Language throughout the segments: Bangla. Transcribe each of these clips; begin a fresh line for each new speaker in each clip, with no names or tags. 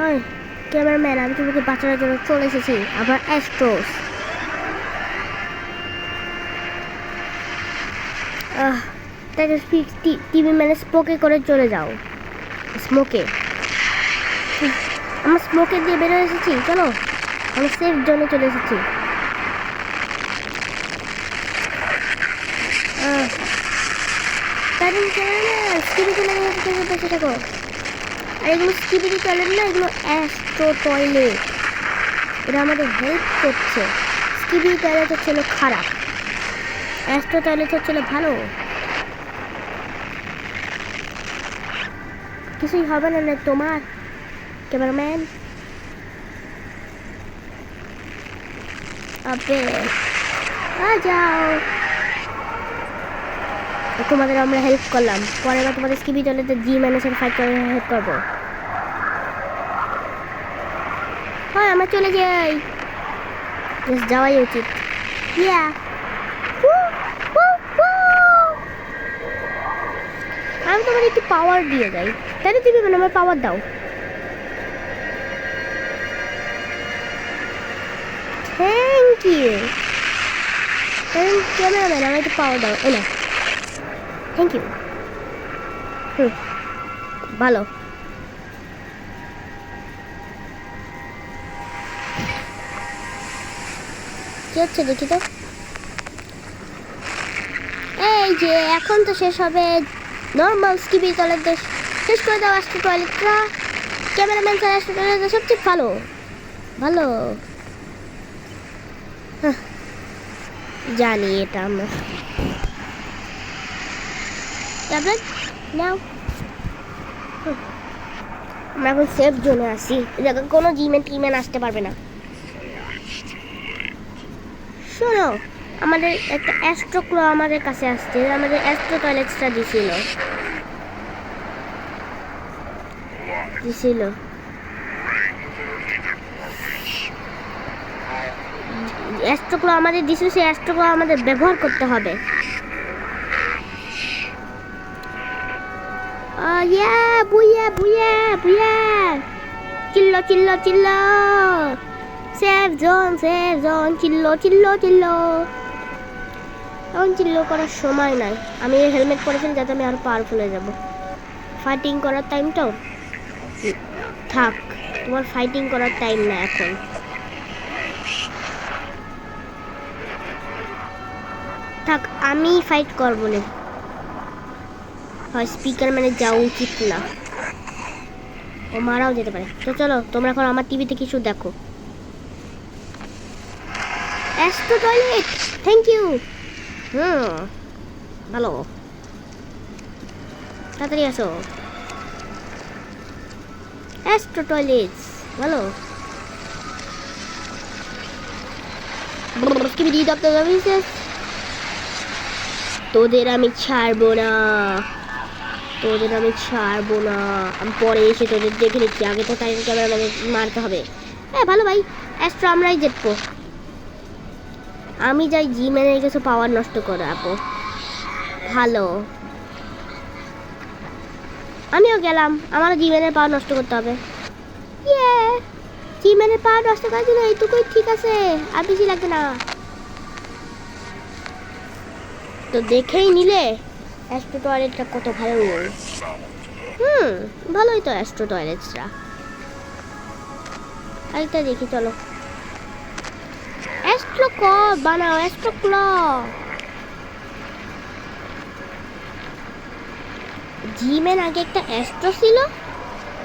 ওই ক্যামেরাম্যান, আমি তোমাকে বাঁচানোর জন্য চলে এসেছি। আবার অ্যাস্ট্রোস। তাকে টিভি ম্যানে স্মোকে করে চলে যাও। স্মোকে, আমরা স্মোকে দিয়ে বেরোয় এসেছি। চলো, আমি সেফ জোনে চলে এসেছি। বসে থাকো। আর এগুলো স্কিবিডি টয়লেট না, এগুলো অ্যাস্ট্রো টয়লেট। এটা আমাদের হেল্প করছে। স্কিবিডি টয়লেট হচ্ছিল খারাপ, অ্যাস্ট্রো টয়লেট হচ্ছিল ভালো। কিছুই হবে না তোমার ক্যামেরাম্যান। আবে যাও, তোমাদের আমরা হেল্প করলাম, পরে বার তোমাদের স্কিবি টয়লেটে জি ম্যানেজার ফাইট করে হেল্প করবো। হ্যাঁ, আমরা চলে যাই, যাওয়াই উচিত। ইয়া আমি তোমার একটু পাওয়ার দিয়ে যাই, তাই না? তুমি মানে আমার পাওয়ার দাও। থ্যাংক ইউ ক্যামেরাম্যান, আমার একটু পাওয়ার দাও। এই না, থ্যাংক ইউ। ভালো। কি হচ্ছে দেখি তো। এই যে এখন তো শেষ হবে নর্মাল স্কিবি টয়লেট, শেষ করে দাও অ্যাস্ট্রো টয়লেটটা। ক্যামেরাম্যান স্যার, অ্যাস্ট্রো টয়লেটটা সবচেয়ে ভালো ভালো। জানি এটা আমরা। ট্যাবলেট নাও। আমরা এখন সেফ জোনে আসি, জায়গা কোনো জিমেন আসতে পারবে না। শোনো, আমাদের একটা অ্যাস্ট্রো ক্লো আমাদের কাছে আসছে, আমাদের অ্যাস্ট্রো টয়লেটসটা দিছিল। অ্যাস্ট্রো ক্লো আমাদের দিছিল, সেই অ্যাস্ট্রো ক্লো আমাদের ব্যবহার করতে হবে। বুইয়া বুইয়া বুইয়া, চিল্লো চিল্লো চিল্লো, সেফ জোন চিল্লো চিল্লো চিল্লো। এখন চিল্লো করার সময় নাই, আমি হেলমেট পরেছিলাম যাতে আমি আরো পাওয়ারফুল হয়ে যাবো। ফাইটিং করার টাইমটাও থাক, তোমার ফাইটিং করার টাইম না এখন। থাক, আমি ফাইট করবো না। হয় স্পিকার মানে যাওয়া উচিত না, ও মারাও যেতে পারে। তো চলো, তোমরা এখন আমার টিভিতে কিছু দেখো। Astro toilet, thank you. ভালো, তাড়াতাড়ি আসো। অ্যাস্ট্রো টয়লেট ভালো। তোদের আমি ছাড়বো না, তোদের আমি ছাড়বো না। আমি পরে এসে তোদের দেখে নিচ্ছি, আগে তো টাইম ক্যামেরা মারতে হবে। হ্যাঁ ভালো ভাই, অ্যাস্ট্রো আমরাই জিতবো। আমি যাই জি ম্যানের কিছু পাওয়ার নষ্ট করে আপো। ভালো, আমিও গেলাম, আমারও জি ম্যানের পাওয়ার নষ্ট করতে হবে। জি ম্যানের পাওয়ার নষ্ট করার জন্য এইটুকুই ঠিক আছে, আর বেশি লাগবে না। তো দেখেই নিলে অ্যাস্ট্রো টয়লেটটা কত ভালো। ভালোই তো অ্যাস্ট্রো টয়লেটসটা। আরেকটা দেখি, চলো। অ্যাস্ট্রো ক বানাও, অ্যাস্ট্রো ক্ল। জিমেন আগে একটা অ্যাস্ট্রো ছিল,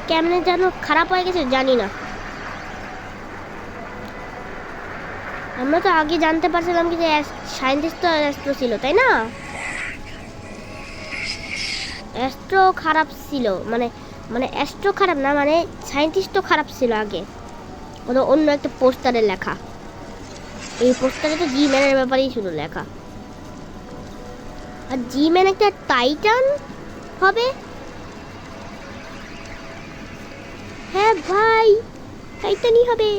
কেমনে যেন খারাপ হয়ে গেছে জানি না। আমরা তো আগে জানতে পারছিলাম কি যে সায়েন্টিস্ট তো অ্যাস্ট্রো ছিল, তাই না? অ্যাস্ট্রো খারাপ ছিল, মানে মানে অ্যাস্ট্রো খারাপ না, মানে সায়েন্টিস্টও খারাপ ছিল আগে। ওটা অন্য একটা পোস্টারে লেখা, এই পোস্টারে তো জি ম্যানের ব্যাপারেই শুধু লেখা। আর জি ম্যান একটা টাইটান হবে। হ্যাঁ ভাই, টাইটানই হবে,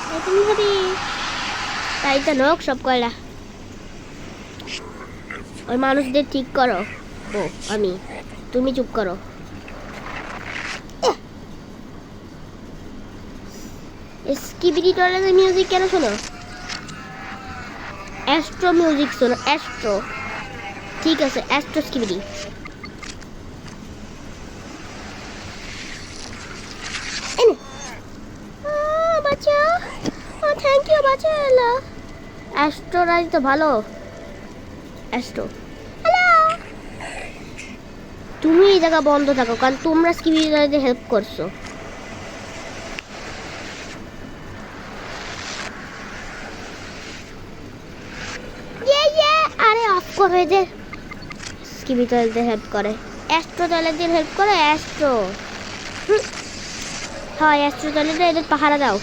টাইটানই হবে। টাইটান হোক সব কয়লা। ওই মানুষদের ঠিক করো। ও আমি, তুমি চুপ করো। স্কিবিডি টয়লেটের মিউজিক কেন শোনো? অ্যাস্ট্রো মিউজিক শোনো, অ্যাস্ট্রো। ঠিক আছে, অ্যাস্ট্রো স্কিবিডি। বাচ্চা, থ্যাংক ইউ বাচ্চা। অ্যাস্ট্রো রাজ তো ভালো। Astro, hello. তুমি এই জায়গা বন্ধ থাকো, কারণ তোমরা স্কিবিডি টয়লেটে হেল্প করছো। আরে অফ করে যে স্কিবি টয়লেটে হেল্প করে, অ্যাস্ট্রো টয়লেটে হেল্প করে, অ্যাস্ট্রো। হ্যাঁ, অ্যাস্ট্রো টয়লেটে এদের পাহারা দাও,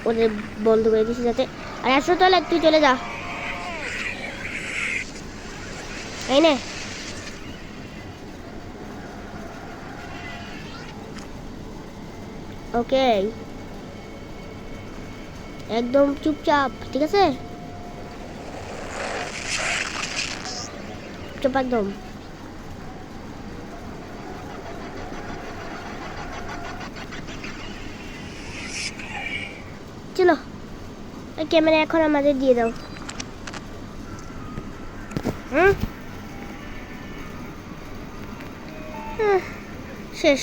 ওদের বন্ধ করে দিছি যাতে। আর অ্যাস্ট্রো টয়লেট তুই চলে যা, এই নে। ওকে, একদম চুপচাপ, ঠিক আছে? চুপ একদম। চলো, ওই ক্যামেরা এখন আমাদের দিয়ে দাও। শেষ।